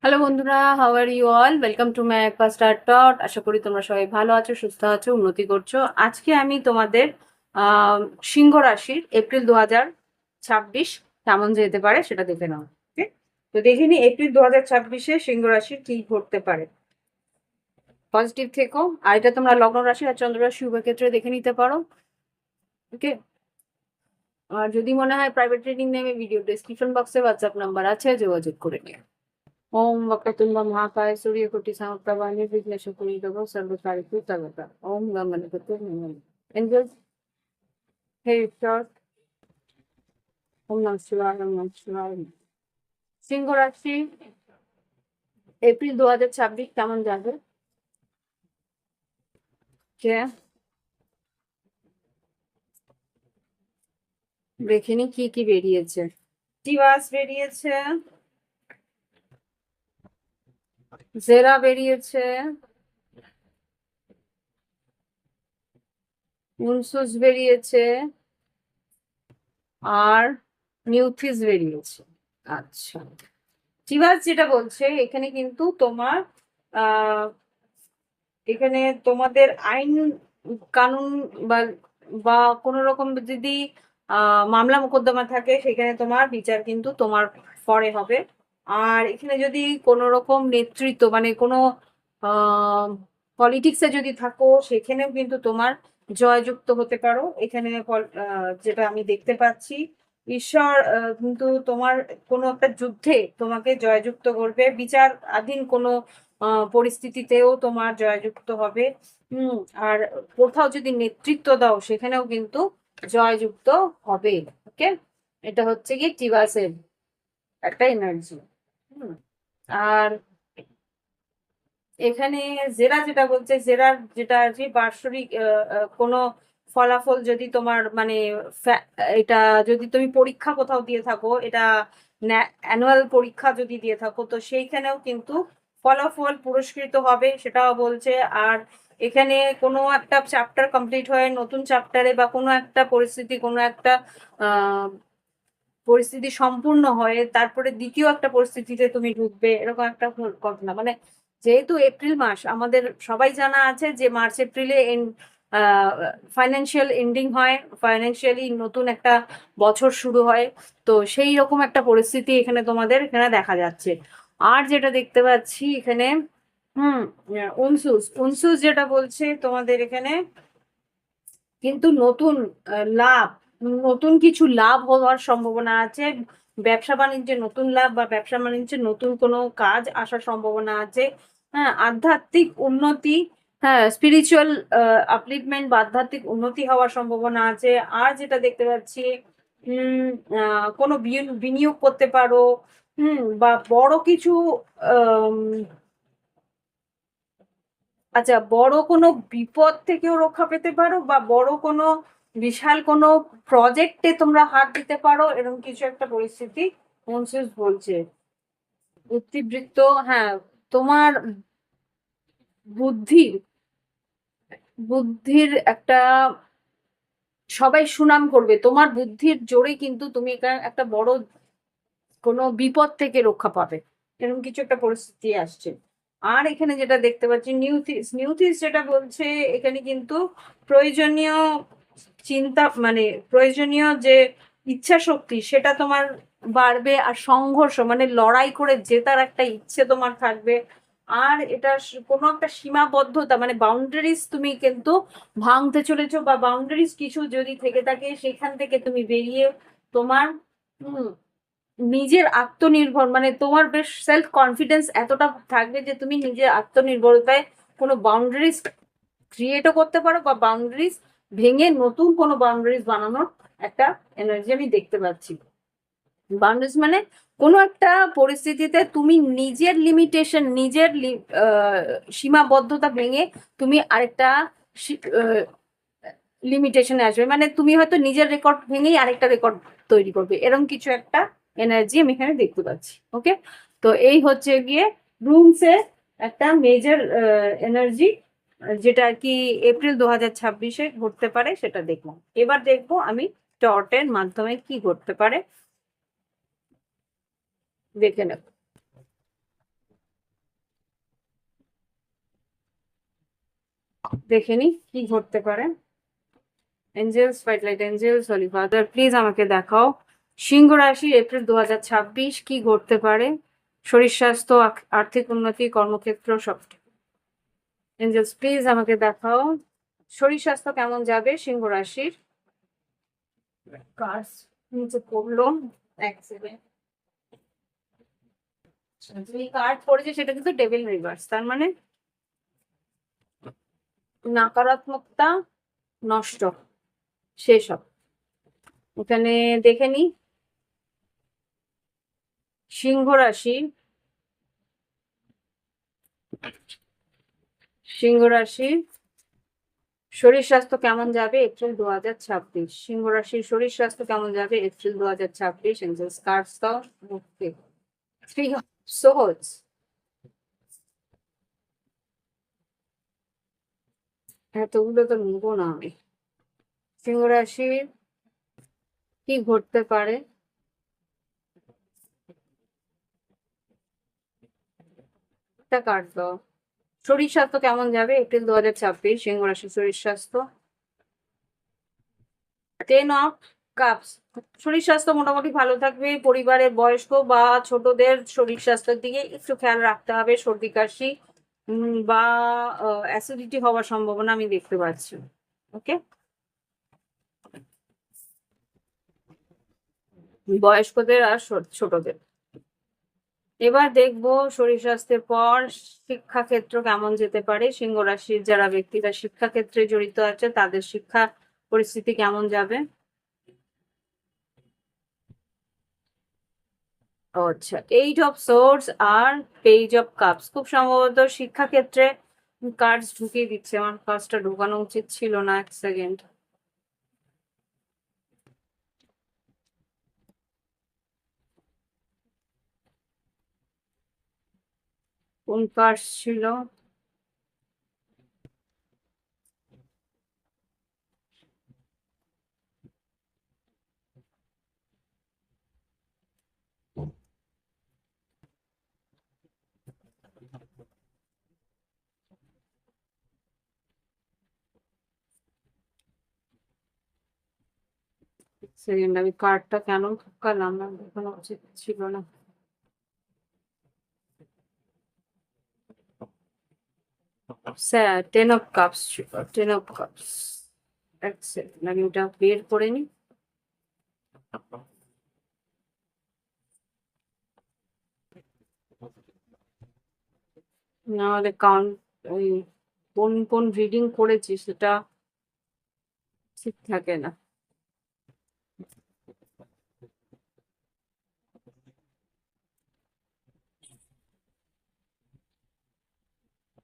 Hello বন্ধুরা, how are you all? Welcome to my একপা star টট। আশা করি তোমরা সবাই ভালো আছো, সুস্থ আছো, উন্নতি করছো। আজকে আমি তোমাদের সিংহ রাশির এপ্রিল 2026 কেমন যেতে পারে সেটা দেখে নাও। ওকে, তো দেখে নি এপ্রিল 2026-এ সিংহ রাশির কি ঘটতে পারে। পজিটিভ থেকো। আর এটা তোমরা লগ্ন রাশি আর চন্দ্র রাশি উভয় ক্ষেত্রে দেখে নিতে পারো। ওকে, আর যদি মনে হয় প্রাইভেট ট্রেনিং নেবে, ভিডিও ডেসক্রিপশন বক্সে হোয়াটসঅ্যাপ নাম্বার আছে, যোগাযোগ করে নিও। ओम वक्रतुंड महाकाय सूर्यकोटि समप्रभा निर्विघ्न शुक्रिदो सर्वकार्येषु सर्वदा। ओम गम गणपति नमः। एंजल्स, हे ईश्वर, ओम नमः शिवाय, ओम नमः शिवाय। সিংহ রাশি এপ্রিল 2026 কেমন যাবে? কে দেখিনি কি কি বেরিয়েছে। টিভাস বেরিয়েছে, জেরা বেরিয়েছে, উনসুস বেরিয়েছে, আর নিউথিস বেরিয়েছে। আচ্ছা, টিভাস যেটা বলছে এখানে কিন্তু তোমার আহ এখানে তোমাদের আইন কানুন বা বা কোনো রকম যদি মামলা মোকদ্দমা থাকে, সেখানে তোমার বিচার কিন্তু তোমার পরে হবে। আর এখানে যদি কোনো রকম নেতৃত্ব মানে কোনো পলিটিক্সে যদি থাকো, সেখানেও কিন্তু তোমার জয়যুক্ত হতে পারো। এখানে যেটা আমি দেখতে পাচ্ছি, ঈশ্বর কিন্তু তোমার কোনো একটা যুদ্ধে তোমাকে জয়যুক্ত করবে, বিচারাধীন কোনো পরিস্থিতিতেও তোমার জয়যুক্ত হবে। আর কোথাও যদি নেতৃত্ব দাও, সেখানেও কিন্তু জয়যুক্ত হবে। ওকে, এটা হচ্ছে কি টিভাসের একটা এনার্জি। আর এখানে জেরা যেটা বলছে, জেরার যেটা আর কি বার্ষিক কোনো ফলাফল যদি তোমার মানে এটা যদি তুমি পরীক্ষা কোথাও দিয়ে থাকো, এটা অ্যানুয়াল পরীক্ষা যদি দিয়ে থাকো, তো সেইখানেও কিন্তু ফলাফল পুরস্কৃত হবে, সেটাও বলছে। আর এখানে কোনো একটা চ্যাপ্টার কমপ্লিট হয়ে নতুন চ্যাপ্টারে বা কোনো একটা পরিস্থিতি, কোনো একটা আহ পরিস্থিতি সম্পূর্ণ হয়ে তারপরে দ্বিতীয় একটা পরিস্থিতিতে তুমি ঢুকবে, এরকম একটা ঘটনা। মানে যেহেতু এপ্রিল মাস, আমাদের সবাই জানা আছে যে মার্চ এপ্রিলে ফাইন্যান্সিয়াল এন্ডিং হয়, ফাইন্যান্সিয়ালি নতুন একটা বছর শুরু হয়। তো সেই রকম একটা পরিস্থিতি এখানে তোমাদের এখানে দেখা যাচ্ছে। আর যেটা দেখতে পাচ্ছি এখানে, হুম উনসুস উনসুস যেটা বলছে তোমাদের এখানে কিন্তু নতুন লাভ, নতুন কিছু লাভ হওয়ার সম্ভাবনা আছে। ব্যবসা বাণিজ্যে নতুন লাভ বা ব্যবসা বাণিজ্যে নতুন কোনো কাজ আসার সম্ভাবনা আছে। হ্যাঁ, আধ্যাত্মিক উন্নতি, হ্যাঁ স্পিরিচুয়াল আপলিফমেন্ট বা আধ্যাত্মিক উন্নতি হওয়ার সম্ভাবনা আছে। আর যেটা দেখতে পাচ্ছি, কোনো বিনিয়োগ করতে পারো, বা বড় কিছু আচ্ছা, বড় কোনো বিপদ থেকেও রক্ষা পেতে পারো, বা বড় কোনো বিশাল কোনো প্রজেক্টে তোমরা হাত দিতে পারো, এরকম কিছু একটা পরিস্থিতি মনসুস বলছে। বুদ্ধিবৃত্ত, হ্যাঁ তোমার বুদ্ধির বুদ্ধির একটা, সবাই সুনাম করবে তোমার বুদ্ধির জোরে, কিন্তু তুমি একটা বড় কোনো বিপদ থেকে রক্ষা পাবে, এরকম কিছু একটা পরিস্থিতি আসছে। আর এখানে যেটা দেখতে পাচ্ছি নিউথিস, নিউথিস যেটা বলছে এখানে কিন্তু প্রয়োজনীয় চিন্তা মানে প্রয়োজনীয় যে ইচ্ছা শক্তি, সেটা তোমার বাড়বে। আর সংঘর্ষ মানে লড়াই করে জেতার একটা ইচ্ছে তোমার থাকবে। আর এটা কোনো একটা সীমাবদ্ধতা মানে বাউন্ডারিজ তুমি কিন্তু ভাঙতে চলেছো, বা বাউন্ডারিজ কিছু যদি থেকে থাকে, সেখান থেকে তুমি বেরিয়ে তোমার নিজের আত্মনির্ভর মানে তোমার বেশ সেলফ কনফিডেন্স এতটা থাকবে যে তুমি নিজের আত্মনির্ভরতায় কোনো বাউন্ডারিজ ক্রিয়েটও করতে পারো, বা বাউন্ডারিজ ভেঙে নতুন কোনো বাউন্ডারিজ বানানোর একটা এনার্জি আমি দেখতে পাচ্ছি। বাউন্ডারিজ মানে কোনো একটা পরিস্থিতিতে তুমি নিজের লিমিটেশন, নিজের সীমাবদ্ধতা ভেঙে তুমি আরেকটা লিমিটেশনে আসবে। মানে তুমি হয়তো নিজের রেকর্ড ভেঙেই আরেকটা রেকর্ড তৈরি করবে, এরকম কিছু একটা এনার্জি আমি এখানে দেখতে পাচ্ছি। ওকে, তো এই হচ্ছে গিয়ে রুমসের একটা মেজর এনার্জি, যেটা আর কি এপ্রিল 2026-এ ঘটতে পারে, সেটা দেখবো। এবার দেখবো আমি টর্টের মাধ্যমে কি ঘটতে পারে, দেখে নেব। দেখে নি কি ঘটতে পারে। Angels, spotlight angels, holy father, please আমাকে দেখাও সিংহ রাশি এপ্রিল 2026 কি ঘটতে পারে। শরীর স্বাস্থ্য, আর্থিক উন্নতি, কর্মক্ষেত্র সব। এঞ্জেলস প্লিজ আমাকে দেখাও শরীর স্বাস্থ্য কেমন যাবে সিংহ রাশির। কার্স নিচে পড়লো, এক সেকেন্ড। যে কার্ড পড়েছে সেটা কিন্তু ডেভিল রিভার্স, তার মানে নকারাত্মকতা নষ্ট, সেসব। এখানে দেখে নি সিংহ রাশি, সিংহ রাশি শরীর স্বাস্থ্য কেমন যাবে এপ্রিল 2026। সিংহ রাশির শরীর স্বাস্থ্য কেমন যাবে এপ্রিল 2026। এঞ্জেলস কার্ডস দাও মুক্তি। থ্রি অফ সোর্ডস, এতগুলো তো নেবো না আমি। সিংহ রাশির কি ঘটতে পারে, একটা কার্ড দাও। শরীর স্বাস্থ্য কেমন যাবে এপ্রিল 2026 সিংহ রাশির শরীর স্বাস্থ্য। 10 অফ কাপস, শরীর স্বাস্থ্য মোটামুটি ভালো থাকবে। পরিবারের বয়স্ক বা ছোটদের শরীর স্বাস্থ্যের দিকে একটু খেয়াল রাখতে হবে। সর্দি কাশি বা অ্যাসিডিটি হওয়ার সম্ভাবনা আমি দেখতে পাচ্ছি। ওকে, বয়স্কদের আর ছোটদের। এবার দেখবো শরীর স্বাস্থ্যের পর শিক্ষাক্ষেত্র কেমন যেতে পারে। সিংহ রাশির যারা ব্যক্তিরা শিক্ষাক্ষেত্রে জড়িত আছে তাদের শিক্ষা পরিস্থিতি কেমন যাবে। আচ্ছা, 8 অফ সোর্স আর পেজ অফ কাপস, খুব সম্ভবত শিক্ষাক্ষেত্রে কার্ডস ঢুকিয়ে দিচ্ছে। আমার কাজটা ঢোকানো উচিত ছিল না, এক সেকেন্ড। কোন কার্ডস ছিল, সেকেন্ড। আমি কার্ডটা কেন ঢুকালাম না, ঢোকানো উচিত ছিল না। স্যার 10 অফ কাপস ছিল, 10 অফ কাপস। এক সেকেন্ড, আমি ওটা বের করে নি। নাহলে কাউন্ট ওই কোন কোন রিডিং করেছি সেটা ঠিক থাকে না।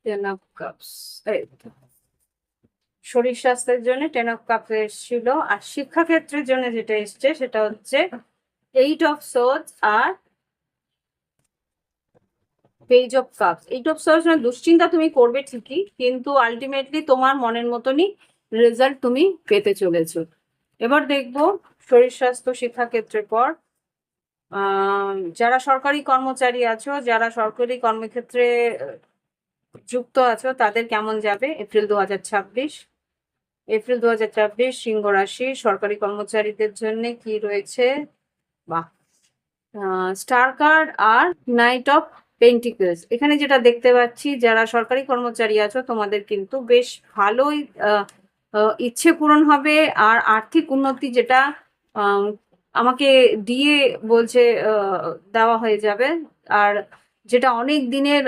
10 অফ কাপস, এই তো। শরীর স্বাস্থ্যের জন্য 10 অফ কাপস এসেছিল, আর শিক্ষাক্ষেত্রের জন্য যেটা এসছে সেটা হচ্ছে 8 অফ সোর্ডস আর page of cups. 8 of swords মানে দুশ্চিন্তা তুমি করবে ঠিকই, কিন্তু আলটিমেটলি তোমার মনের মতনই রেজাল্ট তুমি পেতে চলেছো। এবার দেখবো শরীর স্বাস্থ্য শিক্ষাক্ষেত্রের পর যারা সরকারি কর্মচারী আছো, যারা সরকারি কর্মক্ষেত্রে যুক্ত আছো তাদের কেমন যাবে এপ্রিল 2026। এপ্রিল 2026 সিংহ রাশি সরকারি কর্মচারীদের জন্য কি রয়েছে। বাহ, স্টার কার্ড আর নাইট অফ পেন্টিকলস। এখানে যেটা দেখতে পাচ্ছি, যারা সরকারি কর্মচারী আছো তোমাদের কিন্তু বেশ ভালোই ইচ্ছে পূরণ হবে, আর আর্থিক উন্নতি যেটা আমাকে দিয়ে বলছে দেওয়া হয়ে যাবে। আর যেটা অনেক দিনের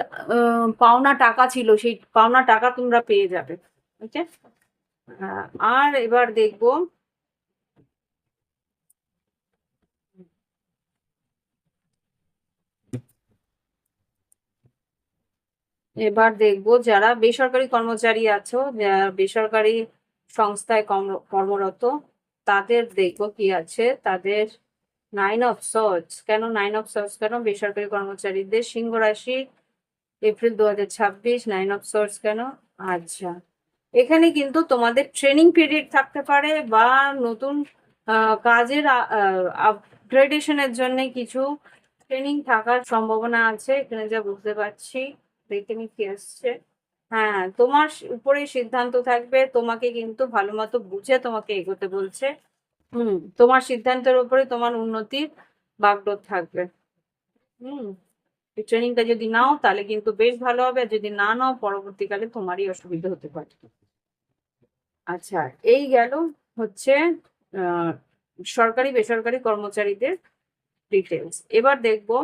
পাওনা টাকা ছিল সেই পাওনা টাকা তোমরা পেয়ে যাবে। ওকে, আর এবার দেখবো যারা বেসরকারি কর্মচারী আছো, যারা বেসরকারি সংস্থায় কর্মরত, তাদের দেখবো কি আছে তাদের। 9 অফ সোর্ডস কেন, 9 অফ সোর্ডস কেন বেসরকারি কর্মচারীদের সিংহ রাশি এপ্রিল 2026 9 অফ সোর্ডস কেন। আচ্ছা, এখানে কিন্তু তোমাদের ট্রেনিং পিরিয়ড থাকতে পারে বা নতুন কাজের আপগ্রেডেশনের জন্য কিছু ট্রেনিং থাকার সম্ভাবনা আছে। এখানে যা বুঝতে পারছি, দেখে নি কি আসছে। হ্যাঁ, তোমার উপরে সিদ্ধান্ত থাকবে, তোমাকে কিন্তু ভালো মতো বুঝে তোমাকে এগোতে বলছে। তোমার সিদ্ধান্তের উপরে তোমার উন্নতির বাগডোর থাকবে। হুম এই ট্রেনিংটা যদি নাও তাহলে কিন্তু বেশ ভালো হবে, আর যদি না নাও পরবর্তীকালে তোমারই অসুবিধা হতে পারে। আচ্ছা, এই গেল হচ্ছে আহ সরকারি বেসরকারি কর্মচারীদের ডিটেলস। এবার দেখবো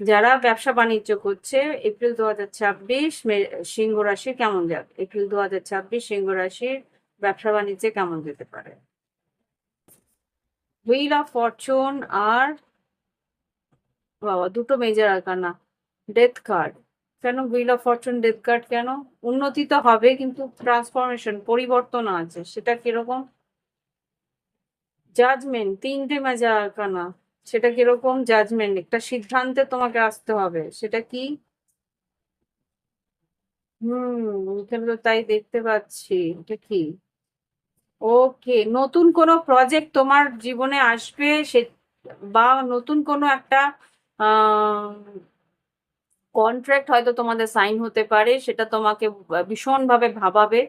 যারা ব্যবসা বাণিজ্য করছে, এপ্রিল 2026 সিংহ রাশি কেমন যাবে, এপ্রিল 2026 সিংহ রাশির ব্যবসা বাণিজ্যে কেমন যেতে পারে। হুইল অফ ফরচুন আর বাবা, দুটো মেজর আরকানা, ডেথ কার্ড। কেন wheel of Fortune death card কেন? উন্নতি তো হবে কিন্তু ট্রান্সফরমেশন পরিবর্তন আছে, সেটা কিরকম? জাজমেন্ট, তিনটে মেজর আরকানা, সেটা কিরকম? জাজমেন্ট, একটা সিদ্ধান্তে তোমাকে আসতে হবে, সেটা কি? এখানে তো তাই দেখতে পাচ্ছি, এটা কি? ওকে, নতুন কোনো প্রজেক্ট তোমার জীবনে আসবে, সে বা নতুন কোনো একটা কন্ট্রাক্ট হয়তো তোমাদের সাইন হতে পারে, সেটা তোমাকে ভীষণভাবে ভাবাবে।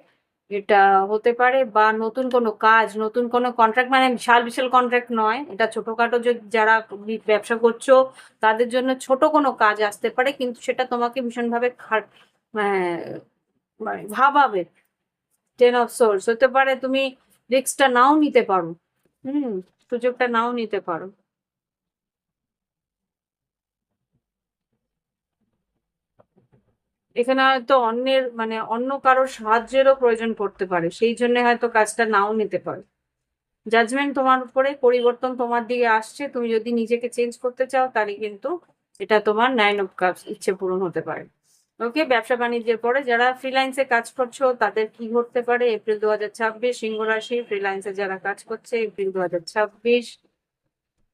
এটা হতে পারে, বা নতুন কোনো কাজ, নতুন কোনো কন্ট্রাক্ট, মানে বিশাল বিশাল কন্ট্রাক্ট নয়, এটা ছোটখাটো যারা ব্যবসা করছো তাদের জন্য ছোট কোনো কাজ আসতে পারে, কিন্তু সেটা তোমাকে ভীষণভাবে মানে ভাবাবে। টেন অফ সোর্স হতে পারে, তুমি রিস্কটা নাও নিতে পারো। হুম সুযোগটা নাও নিতে পারো। এখানে হয়তো অন্যের মানে অন্য কারোর সাহায্যেরও প্রয়োজন পড়তে পারে, সেই জন্য হয়তো কাজটা নাও নিতে পারো। জাজমেন্ট তোমার উপরে, পরিবর্তন তোমার দিকে আসছে, তুমি যদি নিজেকে চেঞ্জ করতে চাও তাহলে কিন্তু এটা তোমার 9 অফ কাপস, ইচ্ছে পূরণ হতে পারে। ওকে, ব্যবসা বাণিজ্যের পরে যারা ফ্রিল্যান্সে কাজ করছো তাদের কি ঘটতে পারে এপ্রিল 2026 সিংহ রাশি ফ্রিল্যান্সে যারা কাজ করছে এপ্রিল 2026।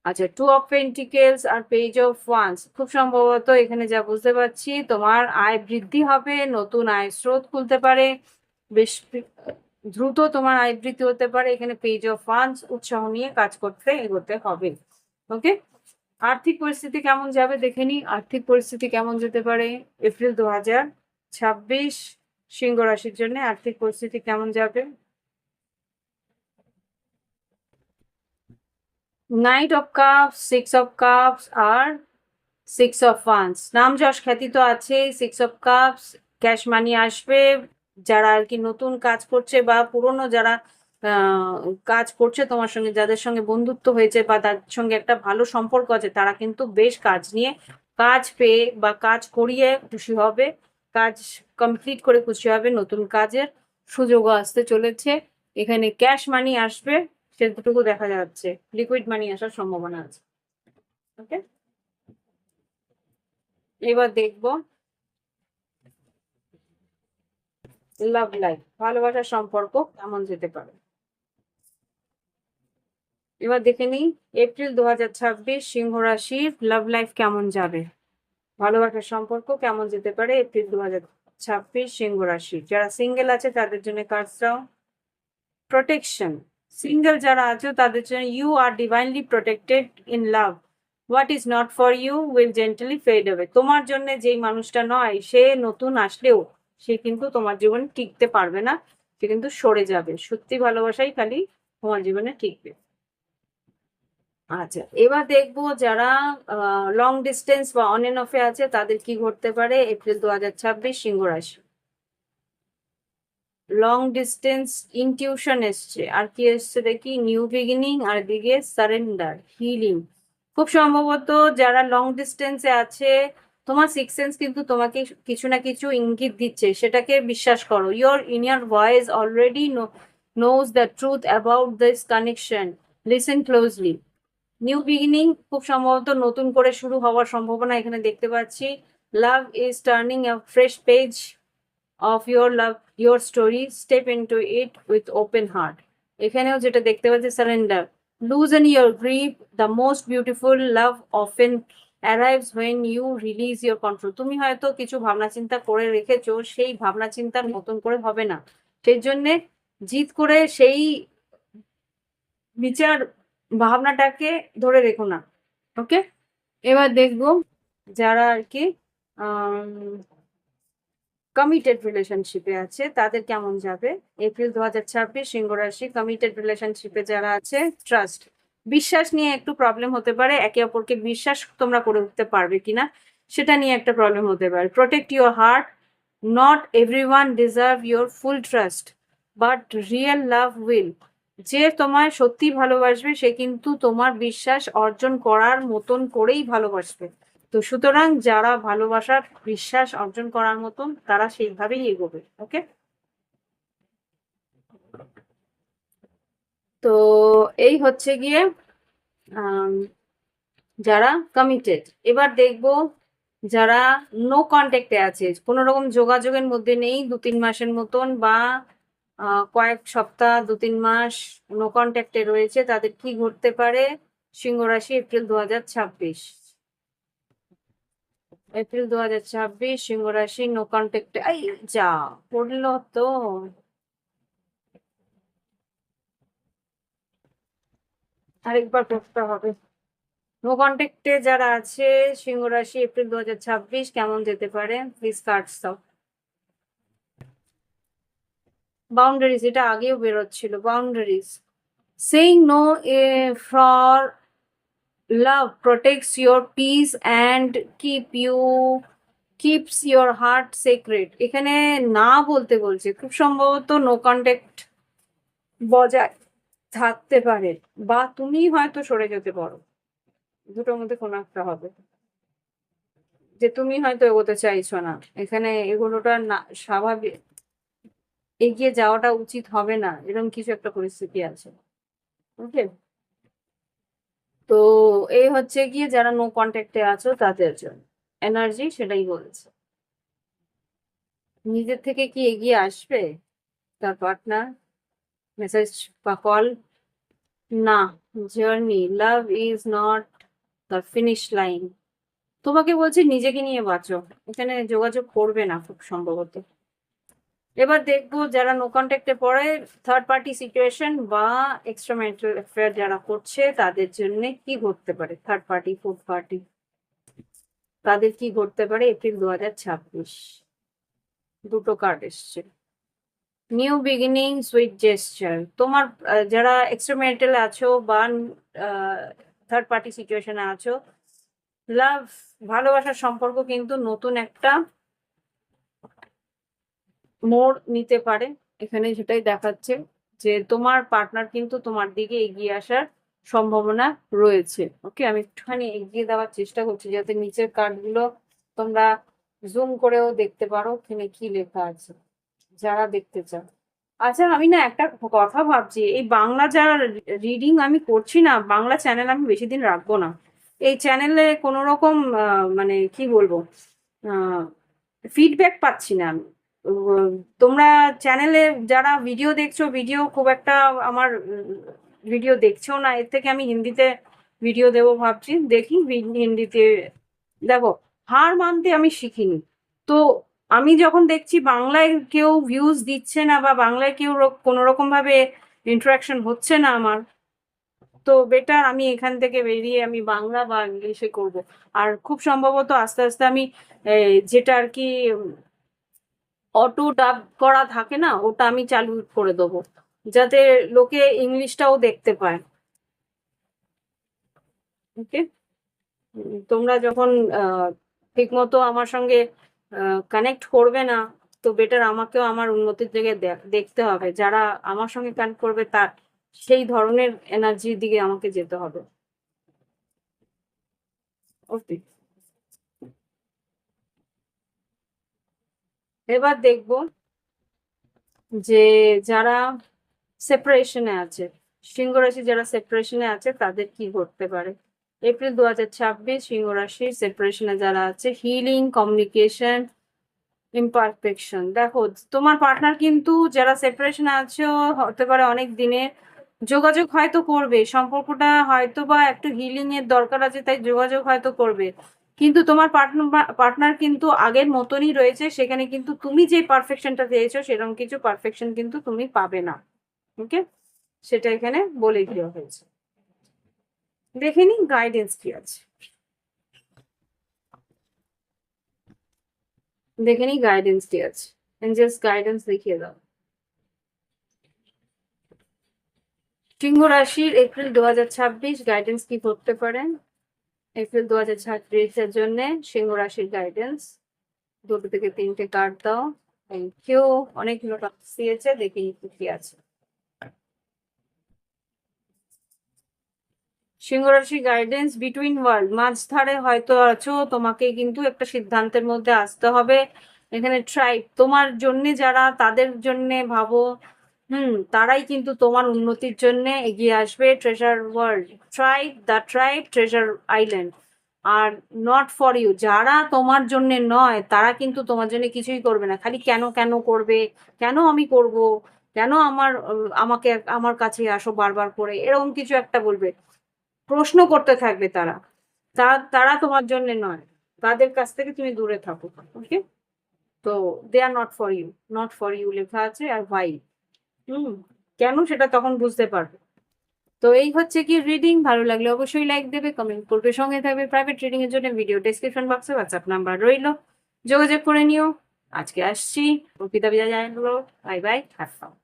আচ্ছা, টু অফ পেন্টিকেলস আর পেজ অফ ওয়ান্স, খুব সম্ভবত এখানে যা বুঝতে পারছি তোমার আয় বৃদ্ধি হবে, নতুন আয় স্রোত খুলতে পারে, বেশ দ্রুত তোমার আয় বৃদ্ধি হতে পারে। এখানে পেজ অফ ওয়ান্স, উৎসাহ নিয়ে কাজ করতে এগোতে হবে। ওকে, আর্থিক পরিস্থিতি কেমন যাবে দেখে নি, আর্থিক পরিস্থিতি কেমন যেতে পারে এপ্রিল 2026 সিংহ রাশির জন্য, আর্থিক পরিস্থিতি কেমন যাবে। Knight of cups, 6 of cups আর 6 অফ ওয়ান্স, নাম যশ খ্যাতি তো আছে। 6 অফ কাপস, ক্যাশ মানি আসবে। যারা আর কি নতুন কাজ করছে বা পুরনো যারা কাজ করছে তোমার সঙ্গে, যাদের সঙ্গে বন্ধুত্ব হয়েছে বা তাদের সঙ্গে একটা ভালো সম্পর্ক আছে, তারা কিন্তু বেশ কাজ নিয়ে, কাজ পেয়ে বা কাজ করিয়ে খুশি হবে, কাজ কমপ্লিট করে খুশি হবে, নতুন কাজের সুযোগও আসতে চলেছে। এখানে ক্যাশ মানি আসবে, সেটুকু দেখা যাচ্ছে, লিকুইড মানি আসার সম্ভাবনা আছে। ওকে, এবার দেখবো লাভ লাইফ, ভালোবাসার সম্পর্ক কেমন যেতে পারে। এবার দেখে নিই এপ্রিল 2026 সিংহ রাশির লাভ লাইফ কেমন যাবে, ভালোবাসার সম্পর্ক কেমন যেতে পারে এপ্রিল 2026 সিংহ রাশি। যারা সিঙ্গেল আছে তাদের জন্য কার্ডস দাও। প্রোটেকশন, সিঙ্গেল যারা আছো তাদের জন্য you are divinely protected in love, what is not for you will gently fade away. তোমার জন্য যেই মানুষটা নয়, সে নতুন আসলেও সে কিন্তু তোমার জীবনে টিকতে পারবে না, সে কিন্তু সরে যাবে, সত্যি ভালোবাসাই খালি তোমার জীবনে টিকবে। আচ্ছা, এবার দেখবো যারা লং ডিস্টেন্স বা অন এন্ড অফে আছে তাদের কি ঘটতে পারে এপ্রিল 2026 সিংহ রাশি। লং ডিস্টেন্স, ইনটিউশন এসছে, আর কি এসছে দেখি, নিউ বিগিনিং, আর দিকে সারেন্ডার, হিলিং। খুব সম্ভবত যারা লং ডিস্টেন্সে আছে, তোমার সিক্স সেন্স কিন্তু তোমাকে কিছু না কিছু ইঙ্গিত দিচ্ছে, সেটাকে বিশ্বাস করো। Your inner voice already knows the truth about this connection, listen closely. New beginning, খুব সম্ভবত নতুন করে শুরু হওয়ার সম্ভাবনা এখানে দেখতে পাচ্ছি। Love is turning a fresh page of your love, your story, step into it with open heart. এখানেও যেটা দেখতে পাচ্ছি, surrender, loosen your grip, the most beautiful love often arrives when you release your control. তুমি হয়তো কিছু ভাবনা চিন্তা করে রেখেছো, সেই ভাবনা চিন্তা নতুন করে হবে না, সেই জন্যে জিদ করে সেই বিচার ভাবনাটাকে ধরে রেখো না। ওকে, এবার দেখবো যারা আর কি কমিটেড রিলেশনশিপে আছে তাদের কেমন যাবে এপ্রিল 2026 সিংহ রাশি। কমিটেড রিলেশনশিপে যারা আছে, ট্রাস্ট, বিশ্বাস নিয়ে একটু প্রবলেম হতে পারে, একে অপরকে বিশ্বাস তোমরা করে উঠতে পারবে কিনা সেটা নিয়ে একটা প্রবলেম হতে পারে। Protect your heart, not everyone deserve your full trust but real love will. যে তোমায় সত্যি ভালোবাসবে সে কিন্তু তোমার বিশ্বাস অর্জন করার মতন করেই ভালোবাসবে। তো সুতরাং যারা ভালোবাসার বিশ্বাস অর্জন করার মতন তারা সেইভাবেই এগোবে। ওকে, তো এই হচ্ছে গিয়ে যারা কমিটেড। এবার দেখবো যারা নো কন্ট্যাক্টে আছে, কোনো রকম যোগাযোগের মধ্যে নেই 2-3 মাসের মতন, বা কয়েক সপ্তাহ 2-3 মাস নো কন্ট্যাক্টে রয়েছে, তাদের কি ঘটতে পারে সিংহ রাশি এপ্রিল 2026। এপ্রিল 2026 সিংহ রাশি নো কন্ট্যাক্টে। এই যা পড়লো তো, আরেকবার পড়তে হবে। নো কন্ট্যাক্টে যারা আছে সিংহ রাশি এপ্রিল 2026 কেমন যেতে পারে, প্লিজ কার্ডস দাও। বাউন্ডারিজ, এটা আগেও বেরোচ্ছিল, boundaries. Saying no for love protects your peace and keeps your heart secret. এখানে না বলতে বলছে, খুব সম্ভবত নো কন্ট্যাক্ট বজায় থাকতে পারে, বা তুমি হয়তো সরে যেতে পারো, দুটোর মধ্যে কোনো একটা হবে। যে তুমি হয়তো এগোতে চাইছো না, এখানে এগুলোটা না, স্বাভাবিক এগিয়ে যাওয়াটা উচিত হবে না, এরকম কিছু একটা পরিস্থিতি আছে। ওকে, তো এই হচ্ছে গিয়ে যারা নো কন্ট্যাক্টে আছো তাদের জন্য এনার্জি সেটাই বলছে। নিজের থেকে কি এগিয়ে আসবে তার পার্টনার, মেসেজ বা কল? না, journey, love is not the finish line. তোমাকে বলছি নিজেকে নিয়ে বাঁচো, এখানে যোগাযোগ করবে না খুব সম্ভবত। এবার দেখবো যারা নো কন্ট্যাক্টে পড়ে, থার্ড পার্টি সিচুয়েশন বা এক্সট্রা ম্যারিটাল অ্যাফেয়ার যারা করছে তাদের জন্য কি ঘটতে পারে, থার্ড পার্টি ফোর্থ পার্টি তাদের কি ঘটতে পারে এপ্রিল 2026। দুটো কার্ড এসছে, নিউ বিগিনিং সুইট জেস্টার। তোমার যারা এক্সট্রা ম্যারিটাল আছো বা থার্ড পার্টি সিচুয়েশনে আছো, লাভ, ভালোবাসার সম্পর্ক কিন্তু নতুন একটা মোড় নিতে পারে। এখানে সেটাই দেখাচ্ছে যে তোমার পার্টনার কিন্তু তোমার দিকে এগিয়ে আসার সম্ভাবনা রয়েছে। ওকে, আমি একটুখানি এগিয়ে দেওয়ার চেষ্টা করছি যাতে নিচের কার্ডগুলো তোমরা জুম করেও দেখতে পারো এখানে কি লেখা আছে, যারা দেখতে চাও। আচ্ছা, আমি না একটা কথা ভাবছি, এই বাংলা যারা রিডিং আমি করছি না, বাংলা চ্যানেল আমি বেশি দিন রাখবো না। এই চ্যানেলে কোনো রকম মানে কি বলবো, ফিডব্যাক পাচ্ছি না আমি। উম, তোমরা চ্যানেলে যারা ভিডিও দেখছো, ভিডিও খুব একটা আমার ভিডিও দেখছো না, এর থেকে আমি হিন্দিতে ভিডিও দেবো ভাবছি, দেখি হিন্দিতে। দেখো, হার মানতে আমি শিখিনি, তো আমি যখন দেখছি বাংলায় কেউ ভিউজ দিচ্ছে না বা বাংলায় কেউ কোনো রকম ভাবে ইন্টারাকশন হচ্ছে না আমার, তো বেটার আমি এখান থেকে বেরিয়ে আমি বাংলা বা ইংলিশে করব। আর খুব সম্ভবত আস্তে আস্তে আমি যেটা আর কি অটো ডাব করা থাকে না, ওটা আমি চালু করে দেবো, যাতে লোকে ইংলিশটাও দেখতে পায়। ওকে, তোমরা যখন ঠিক মতো আমার সঙ্গে কানেক্ট করবে না, তো বেটার আমাকেও আমার উন্নতির দিকে দেখতে হবে, যারা আমার সঙ্গে কানেক্ট করবে তার সেই ধরনের এনার্জির দিকে আমাকে যেতে হবে। ওকে, এবার দেখবো যে যারা সেপারেশনে আছে, সিংহ রাশি যারা সেপারেশনে আছে তাদের কি ঘটতে পারে এপ্রিল 2026। সিংহ রাশি সেপারেশনে যারা আছে, হিলিং, কমিউনিকেশন, ইমপারফেকশন। দেখো, তোমার পার্টনার কিন্তু যারা সেপারেশনে আছো হতে পারে অনেক দিনের, যোগাযোগ হয়তো করবে, সম্পর্কটা হয়তো বা একটু হিলিং এর দরকার আছে তাই যোগাযোগ হয়তো করবে, কিন্তু তোমার পার্টনার কিন্তু আগের মতনই রয়েছে, সেখানে কিন্তু তুমি যে পারফেকশনটা চেয়েছো সেরকম কিছু পারফেকশন কিন্তু তুমি পাবে না। ওকে, সেটা এখানে বলে দেওয়া হয়েছে। দেখে নিন গাইডেন্স কি আছে। দেখে নি গাইডেন্স দিয়ে আছে, এঞ্জেলস গাইডেন্স দেখিয়ে দাও। সিংহ রাশির এপ্রিল 2026 গাইডেন্স কি করতে পারেন? এপ্রিল 2026-এর জন্য সিংহ রাশির গাইডেন্স। 2 থেকে 3টে কার্ড দাও। Thank you. অনেকগুলো টপিক দিয়েছে, দেখি কি আছে। সিংহ রাশি গাইডেন্স বিটুইন ওয়ার্ল্ড, মাঝধারে হয়তো আছো, তোমাকে কিন্তু একটা সিদ্ধান্তের মধ্যে আসতে হবে। এখানে ট্রাইব, তোমার জন্য যারা, তাদের জন্য ভাবো। তারাই কিন্তু তোমার উন্নতির জন্য এগিয়ে আসবে। Treasure world, tribe treasure island. আর নট ফর ইউ, যারা তোমার জন্য নয় তারা কিন্তু তোমার জন্য কিছুই করবে না। খালি কেন কেন করবে, কেন আমি করব, কেন আমাকে আমার কাছে আসো বারবার করে, এরকম কিছু একটা বলবে। প্রশ্ন করতে থাকবে তারা। তারা তোমার জন্য নয়, তাদের কাছ থেকে তুমি দূরে থাকো। ওকে, তো they are not for you, not for you লেখা আছে, আর ভাই কেন সেটা তখন বুঝতে পারবে। তো এই হচ্ছে কি রিডিং। ভালো লাগলে অবশ্যই লাইক দেবে, কমেন্ট করবে, সঙ্গে থাকবে। প্রাইভেট রিডিং এর জন্য ভিডিও ডেসক্রিপশন বক্সে হোয়াটসঅ্যাপ নাম্বার রইলো, যোগাযোগ করে নিও। আজকে আসছি, অর্পিতা বিদায় জানালো। Bye bye, have fun.